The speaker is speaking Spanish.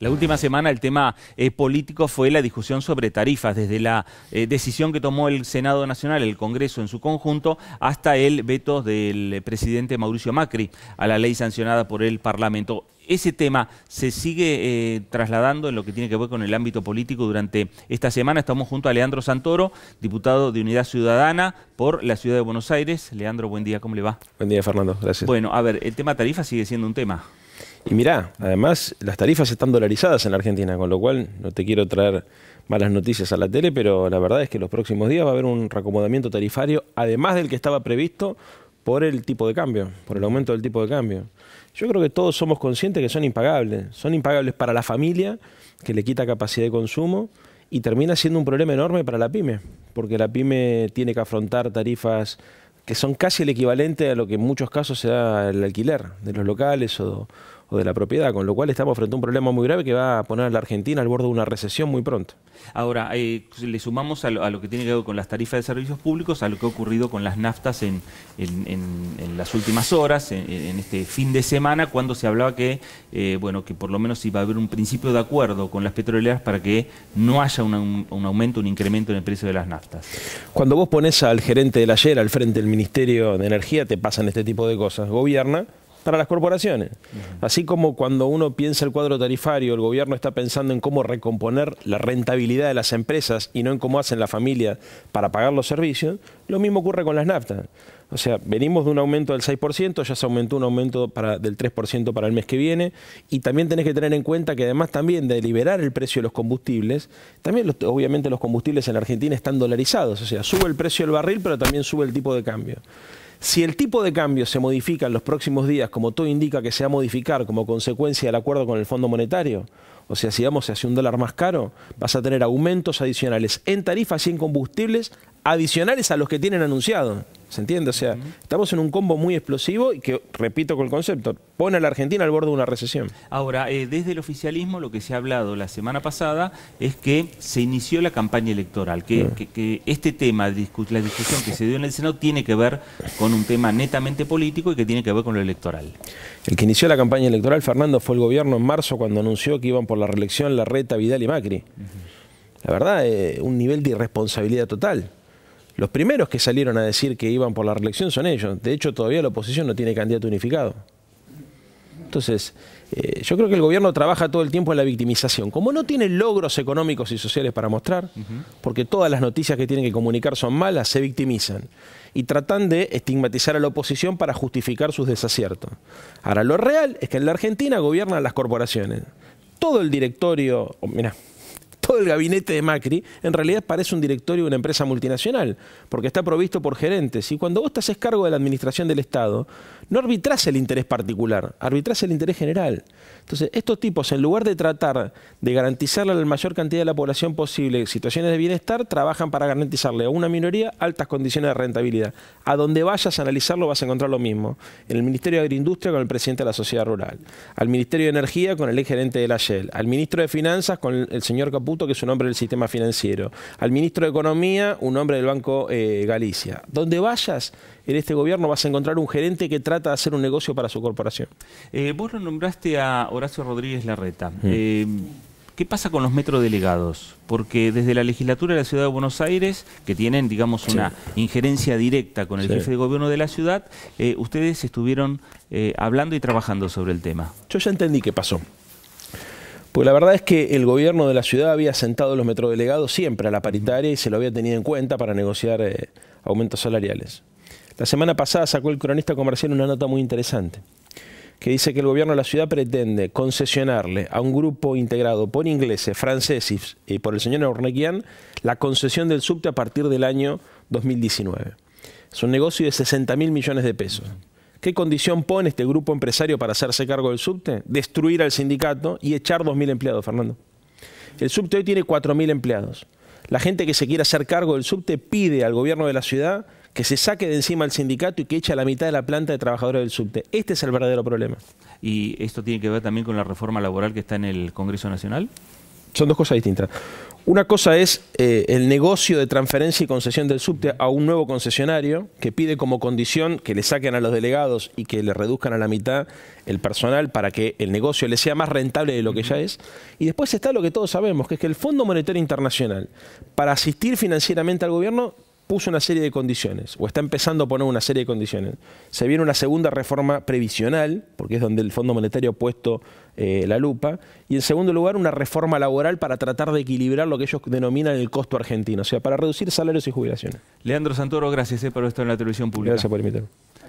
La última semana el tema político fue la discusión sobre tarifas, desde la decisión que tomó el Senado Nacional, el Congreso en su conjunto, hasta el veto del presidente Mauricio Macri a la ley sancionada por el Parlamento. Ese tema se sigue trasladando en lo que tiene que ver con el ámbito político durante esta semana. Estamos junto a Leandro Santoro, diputado de Unidad Ciudadana por la Ciudad de Buenos Aires. Leandro, buen día, ¿cómo le va? Buen día, Fernando, gracias. Bueno, a ver, el tema tarifa sigue siendo un tema. Y mirá, además las tarifas están dolarizadas en la Argentina, con lo cual no te quiero traer malas noticias a la tele, pero la verdad es que los próximos días va a haber un reacomodamiento tarifario, además del que estaba previsto por el tipo de cambio, por el aumento del tipo de cambio. Yo creo que todos somos conscientes que son impagables para la familia, que le quita capacidad de consumo, y termina siendo un problema enorme para la pyme, porque la pyme tiene que afrontar tarifas que son casi el equivalente a lo que en muchos casos se da el alquiler de los locales o de la propiedad, con lo cual estamos frente a un problema muy grave que va a poner a la Argentina al borde de una recesión muy pronto. Ahora, le sumamos a lo que tiene que ver con las tarifas de servicios públicos, a lo que ha ocurrido con las naftas en las últimas horas, en este fin de semana, cuando se hablaba que, bueno, que por lo menos iba a haber un principio de acuerdo con las petroleras para que no haya un aumento, un incremento en el precio de las naftas. Cuando vos pones al gerente del ayer al frente del Ministerio de Energía, te pasan este tipo de cosas. Gobierna para las corporaciones. Así como cuando uno piensa el cuadro tarifario, el gobierno está pensando en cómo recomponer la rentabilidad de las empresas y no en cómo hacen la familia para pagar los servicios, lo mismo ocurre con las naftas. O sea, venimos de un aumento del 6%, ya se aumentó un aumento del 3% para el mes que viene, y también tenés que tener en cuenta que además también de liberar el precio de los combustibles, también obviamente los combustibles en la Argentina están dolarizados, o sea, sube el precio del barril, pero también sube el tipo de cambio. Si el tipo de cambio se modifica en los próximos días, como todo indica que se va a modificar como consecuencia del acuerdo con el Fondo Monetario, o sea, si vamos hacia un dólar más caro, vas a tener aumentos adicionales en tarifas y en combustibles adicionales a los que tienen anunciado. ¿Se entiende? O sea, estamos en un combo muy explosivo y que, repito con el concepto, pone a la Argentina al borde de una recesión. Ahora, desde el oficialismo lo que se ha hablado la semana pasada es que se inició la campaña electoral, que este tema, la discusión que se dio en el Senado tiene que ver con un tema netamente político y que tiene que ver con lo electoral. El que inició la campaña electoral, Fernando, fue el gobierno en marzo cuando anunció que iban por la reelección Larreta, Vidal y Macri. La verdad, un nivel de irresponsabilidad total. Los primeros que salieron a decir que iban por la reelección son ellos. De hecho, todavía la oposición no tiene candidato unificado. Entonces, yo creo que el gobierno trabaja todo el tiempo en la victimización. Como no tiene logros económicos y sociales para mostrar, porque todas las noticias que tienen que comunicar son malas, se victimizan. Y tratan de estigmatizar a la oposición para justificar sus desaciertos. Ahora, lo real es que en la Argentina gobiernan las corporaciones. Todo el directorio, mirá, todo el gabinete de Macri en realidad parece un directorio de una empresa multinacional, porque está provisto por gerentes. Y cuando vos te haces cargo de la administración del Estado, no arbitrás el interés particular, arbitrás el interés general. Entonces, estos tipos, en lugar de tratar de garantizarle a la mayor cantidad de la población posible situaciones de bienestar, trabajan para garantizarle a una minoría altas condiciones de rentabilidad. A donde vayas a analizarlo vas a encontrar lo mismo. En el Ministerio de Agroindustria con el presidente de la Sociedad Rural, al Ministerio de Energía con el ex gerente de la Shell, al Ministro de Finanzas con el señor Caputo, que es un hombre del sistema financiero, al Ministro de Economía, un hombre del Banco Galicia. Donde vayas en este gobierno vas a encontrar un gerente que trata de hacer un negocio para su corporación. Vos lo nombraste a Horacio Rodríguez Larreta. ¿Qué pasa con los metrodelegados? Porque desde la legislatura de la Ciudad de Buenos Aires, que tienen, digamos, una injerencia directa con el jefe de gobierno de la ciudad, ustedes estuvieron hablando y trabajando sobre el tema. Yo ya entendí qué pasó. Pues la verdad es que el gobierno de la ciudad había sentado a los metrodelegados siempre a la paritaria y se lo había tenido en cuenta para negociar aumentos salariales. La semana pasada sacó el cronista comercial una nota muy interesante, que dice que el gobierno de la ciudad pretende concesionarle a un grupo integrado por ingleses, franceses y por el señor Ornequian la concesión del subte a partir del año 2019. Es un negocio de 60.000 millones de pesos. ¿Qué condición pone este grupo empresario para hacerse cargo del subte? Destruir al sindicato y echar 2.000 empleados, Fernando. El subte hoy tiene 4.000 empleados. La gente que se quiera hacer cargo del subte pide al gobierno de la ciudad que se saque de encima al sindicato y que eche a la mitad de la planta de trabajadores del subte. Este es el verdadero problema. ¿Y esto tiene que ver también con la reforma laboral que está en el Congreso Nacional? Son dos cosas distintas. Una cosa es el negocio de transferencia y concesión del subte a un nuevo concesionario que pide como condición que le saquen a los delegados y que le reduzcan a la mitad el personal para que el negocio le sea más rentable de lo que ya es. Y después está lo que todos sabemos, que es que el Fondo Monetario Internacional, para asistir financieramente al gobierno, puso una serie de condiciones, o está empezando a poner una serie de condiciones. Se viene una segunda reforma previsional, porque es donde el Fondo Monetario ha puesto la lupa, y en segundo lugar una reforma laboral para tratar de equilibrar lo que ellos denominan el costo argentino, o sea, para reducir salarios y jubilaciones. Leandro Santoro, gracias por esto en la televisión pública. Gracias por invitarme.